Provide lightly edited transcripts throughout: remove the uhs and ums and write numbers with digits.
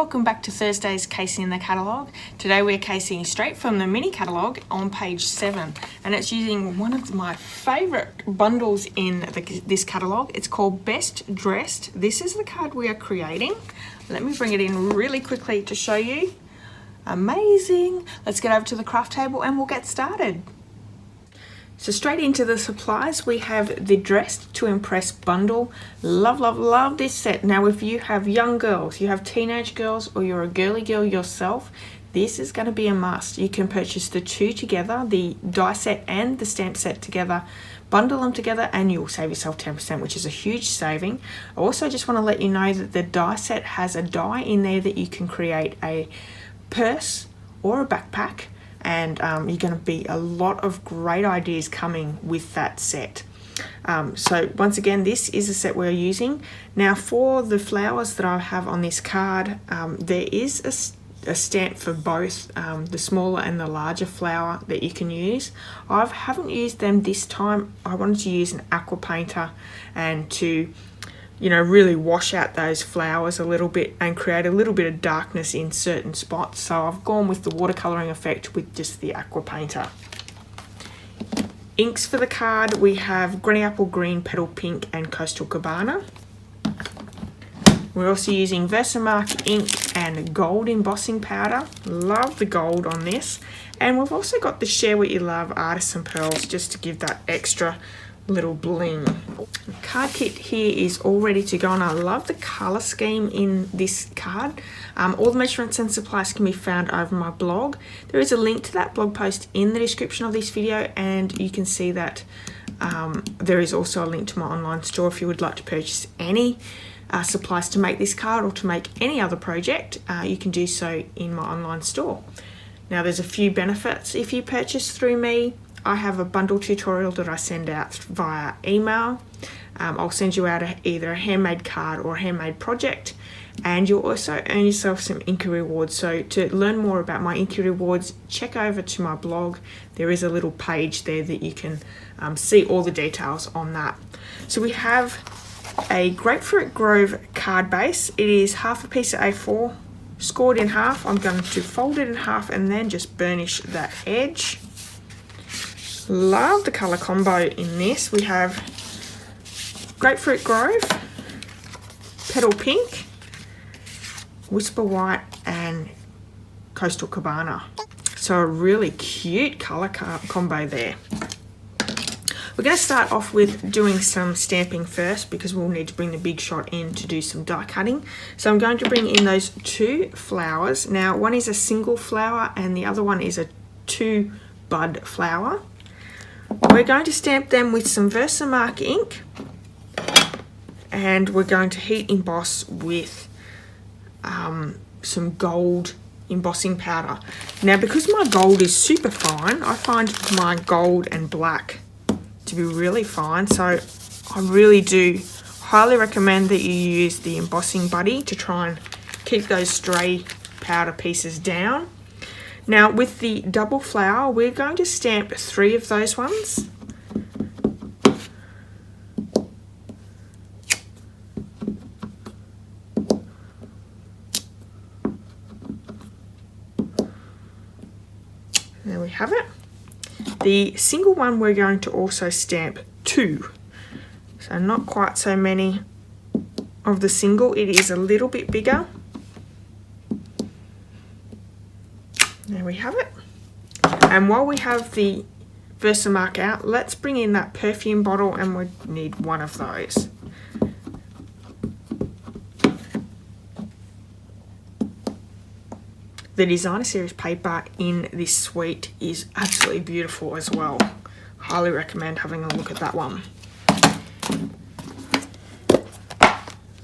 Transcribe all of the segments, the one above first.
welcome back to Thursday's Casing in the Catalogue. Today we're casing straight from the MINI Catalogue on page 7, and it's using one of my favourite bundles in this catalogue. It's called Best Dressed. This is the card we are creating. Let me bring it in really quickly to show you. Amazing! Let's get over to the craft table and we'll get started. So straight into the supplies, we have the Dressed to Impress bundle. Love, love, love this set. Now if you have young girls, you have teenage girls, or you're a girly girl yourself, this is going to be a must. You can purchase the two together, the die set and the stamp set together, bundle them together, and you'll save yourself 10%, which is a huge saving. I also just want to let you know that the die set has a die in there that you can create a purse or a backpack. And you're going to be a lot of great ideas coming with that set. So once again, this is a set we're using. Now for the flowers that I have on this card, there is a stamp for both the smaller and the larger flower that you can use. I haven't used them this time. I wanted to use an aqua painter and to really wash out those flowers a little bit and create a little bit of darkness in certain spots. So I've gone with the watercolouring effect with just the aqua painter. Inks for the card, we have Granny Apple Green, Petal Pink and Coastal Cabana. We're also using Versamark ink and gold embossing powder. Love the gold on this. And we've also got the Share What You Love Artisan Pearls just to give that extra little bling. The card kit here is all ready to go, and I love the color scheme in this card. All the measurements and supplies can be found over my blog. There is a link to that blog post in the description of this video, and you can see that there is also a link to my online store if you would like to purchase any supplies to make this card or to make any other project. You can do so in my online store. Now there's a few benefits if you purchase through me. I have a bundle tutorial that I send out via email. I'll send you out either a handmade card or a handmade project, and you'll also earn yourself some Inky rewards. So to learn more about my Inky rewards, check over to my blog. There is a little page there that you can see all the details on that. So we have a Grapefruit Grove card base. It is half a piece of A4 scored in half. I'm going to fold it in half and then just burnish that edge. Love the colour combo in this. We have Grapefruit Grove, Petal Pink, Whisper White and Coastal Cabana. So a really cute colour combo there. We're going to start off with doing some stamping first because we'll need to bring the big shot in to do some die cutting. So I'm going to bring in those two flowers. Now one is a single flower and the other one is a 2 bud flower. We're going to stamp them with some Versamark ink, and we're going to heat emboss with some gold embossing powder. Now because my gold is super fine, I find my gold and black to be really fine, so I really do highly recommend that you use the embossing buddy to try and keep those stray powder pieces down. Now with the double flower, we're going to stamp 3 of those ones. There we have it. The single one we're going to also stamp 2. So not quite so many of the single, it is a little bit bigger. There we have it. And while we have the Versamark out, let's bring in that perfume bottle, and we need 1 of those. The designer series paper in this suite is absolutely beautiful as well. Highly recommend having a look at that one.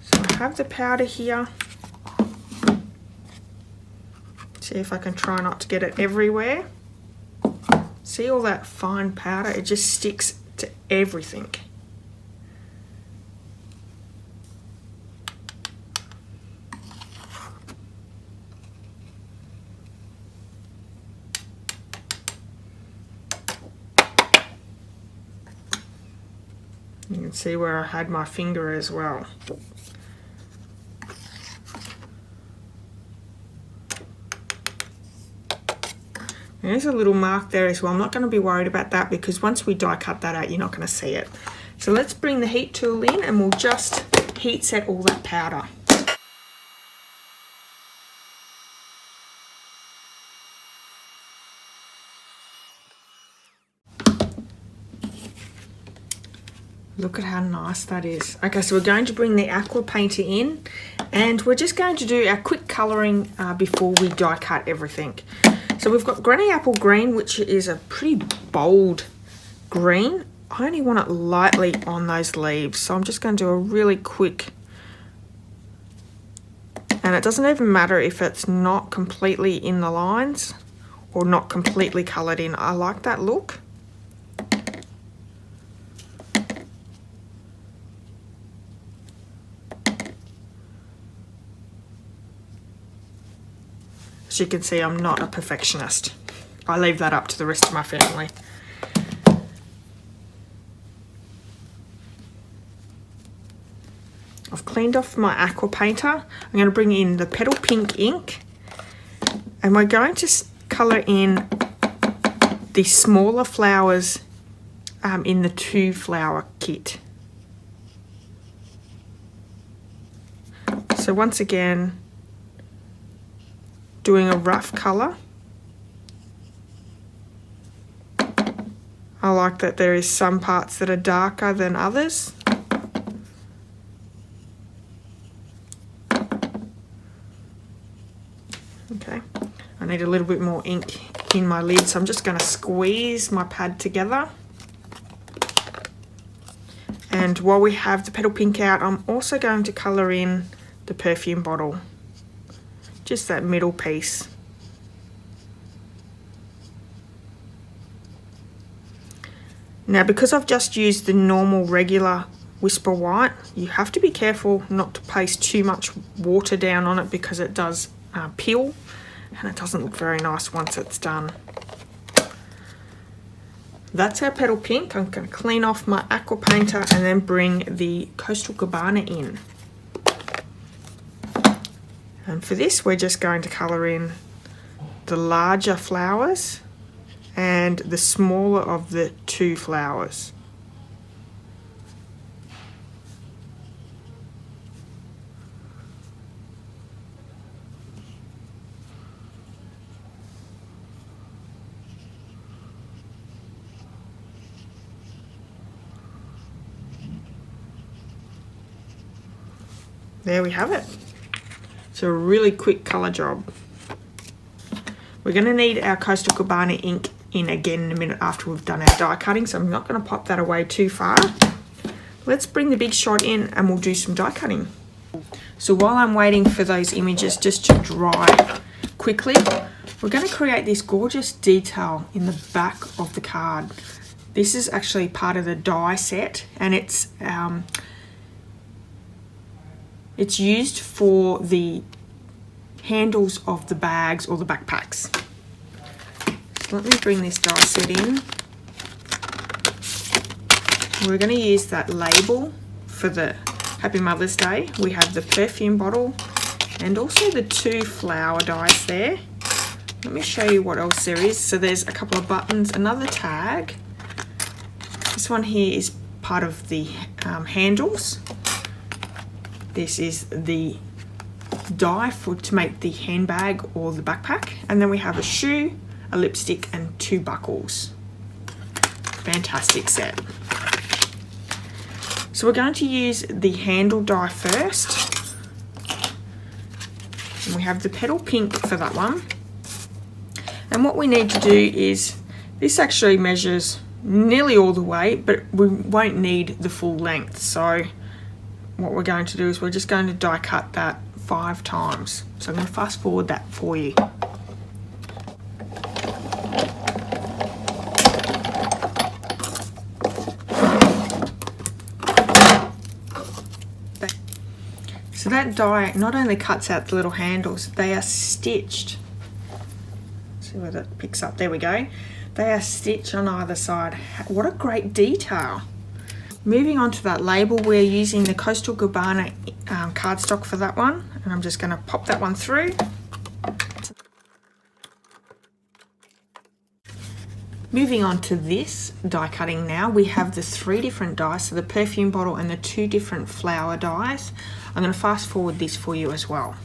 So I have the powder here. See if I can try not to get it everywhere. See all that fine powder? It just sticks to everything. You can see where I had my finger as well. There's a little mark there as well. I'm not going to be worried about that because once we die cut that out, you're not going to see it. So let's bring the heat tool in and we'll just heat set all that powder. Look at how nice that is. Okay, so we're going to bring the aqua painter in and we're just going to do our quick colouring before we die cut everything. So we've got Granny Apple Green, which is a pretty bold green. I only want it lightly on those leaves, so I'm just going to do a really quick, and it doesn't even matter if it's not completely in the lines or not completely coloured in. I like that look. As you can see, I'm not a perfectionist. I leave that up to the rest of my family. I've cleaned off my aqua painter. I'm going to bring in the Petal Pink ink and we're going to colour in the smaller flowers in the 2 flower kit. So once again, doing a rough colour. I like that there is some parts that are darker than others. Okay, I need a little bit more ink in my lid, so I'm just going to squeeze my pad together. And while we have the Petal Pink out, I'm also going to colour in the perfume bottle. Just that middle piece. Now, because I've just used the normal regular Whisper White, you have to be careful not to paste too much water down on it because it does peel and it doesn't look very nice once it's done. That's our Petal Pink. I'm going to clean off my aqua painter and then bring the Coastal Cabana in. And for this, we're just going to colour in the larger flowers and the smaller of the 2 flowers. There we have it. It's a really quick colour job. We're going to need our Coastal Cabana ink in again in a minute after we've done our die cutting, so I'm not going to pop that away too far. Let's bring the big shot in and we'll do some die cutting. So while I'm waiting for those images just to dry quickly, we're going to create this gorgeous detail in the back of the card. This is actually part of the die set and it's used for the handles of the bags or the backpacks. So let me bring this die set in. We're going to use that label for the Happy Mother's Day. We have the perfume bottle and also the 2 flower dies there. Let me show you what else there is. So there's a couple of buttons, another tag. This one here is part of the handles. This is the die to make the handbag or the backpack. And then we have a shoe, a lipstick and 2 buckles. Fantastic set. So we're going to use the handle die first. And we have the Petal Pink for that one. And what we need to do is, this actually measures nearly all the way, but we won't need the full length. So what we're going to do is we're just going to die cut that 5 times. So I'm going to fast forward that for you. So that die not only cuts out the little handles, they are stitched. See where that picks up, there we go. They are stitched on either side. What a great detail. Moving on to that label, we're using the Coastal Cabana cardstock for that one, and I'm just going to pop that one through. Moving on to this die cutting now, we have the 3 different dies, so the perfume bottle and the 2 different flower dies. I'm going to fast forward this for you as well.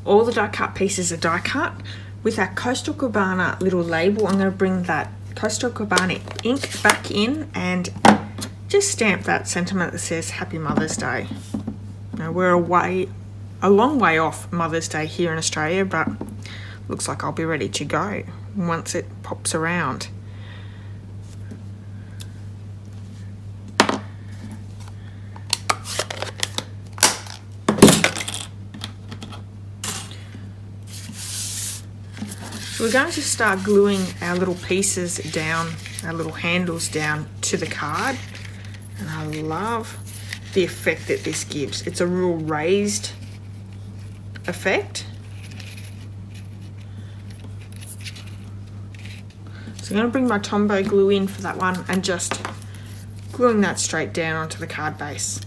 All the die cut pieces are die cut. With our Coastal Cabana little label, I'm going to bring that Coastal Cabana ink back in and just stamp that sentiment that says Happy Mother's Day. Now we're a long way off Mother's Day here in Australia, but looks like I'll be ready to go once it pops around. So we're going to start gluing our little pieces down, our little handles down to the card. And I love the effect that this gives. It's a real raised effect. So I'm going to bring my Tombow glue in for that one and just gluing that straight down onto the card base.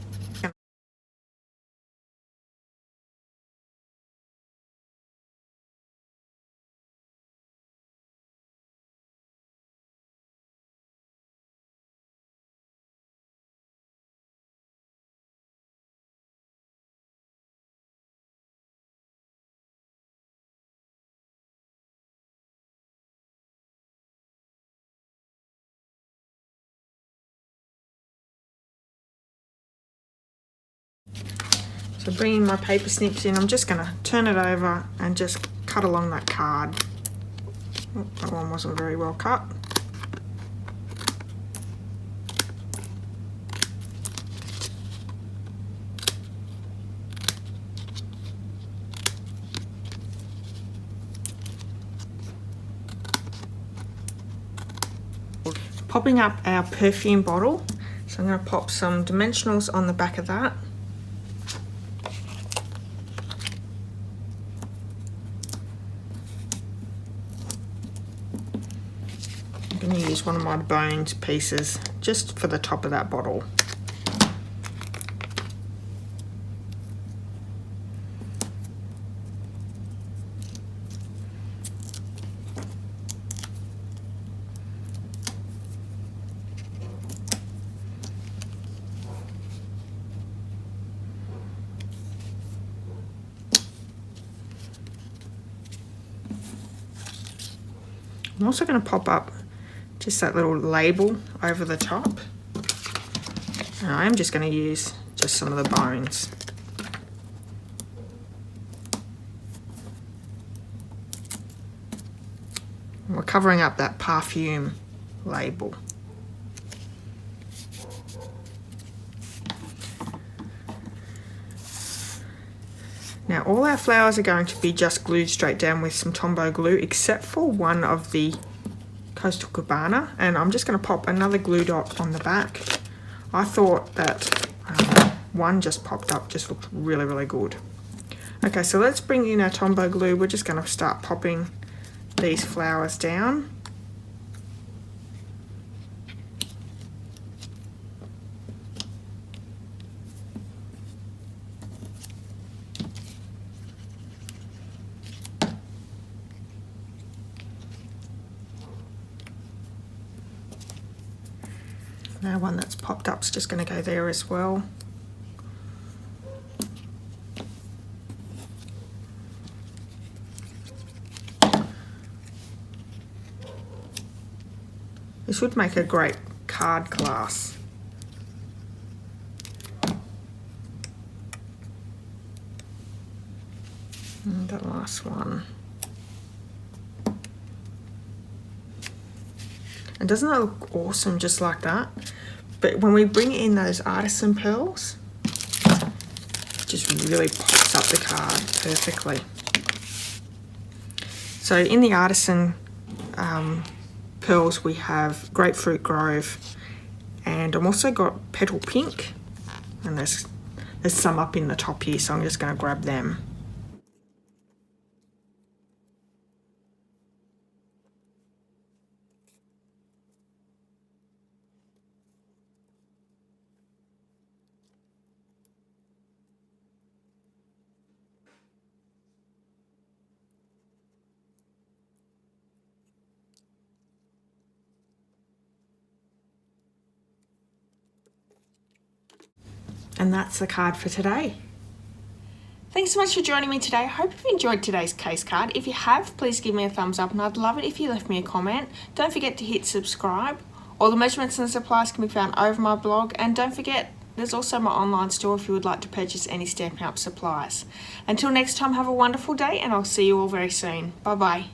So bringing my paper snips in, I'm just going to turn it over and just cut along that card. Oh, that one wasn't very well cut. Popping up our perfume bottle, so I'm going to pop some dimensionals on the back of that. I'm going to use one of my boned pieces just for the top of that bottle. I'm also going to pop up just that little label over the top. And I'm just going to use just some of the bones. And we're covering up that perfume label. Now all our flowers are going to be just glued straight down with some Tombow glue, except for one of the Coastal Cabana, and I'm just going to pop another glue dot on the back. I thought that one just popped up, just looked really, really good. Okay, so let's bring in our Tombow glue. We're just going to start popping these flowers down. Now one that's popped up is just going to go there as well. This would make a great card glass. And the last one. And doesn't that look awesome just like that? But when we bring in those artisan pearls, it just really pops up the card perfectly. So in the artisan pearls we have Grapefruit Grove, and I've also got Petal Pink, and there's some up in the top here, so I'm just going to grab them. And that's the card for today. Thanks so much for joining me today. I hope you've enjoyed today's case card. If you have, please give me a thumbs up, and I'd love it if you left me a comment. Don't forget to hit subscribe. All the measurements and supplies can be found over my blog, and don't forget, there's also my online store if you would like to purchase any Stampin' Up supplies. Until next time, have a wonderful day, and I'll see you all very soon. Bye bye.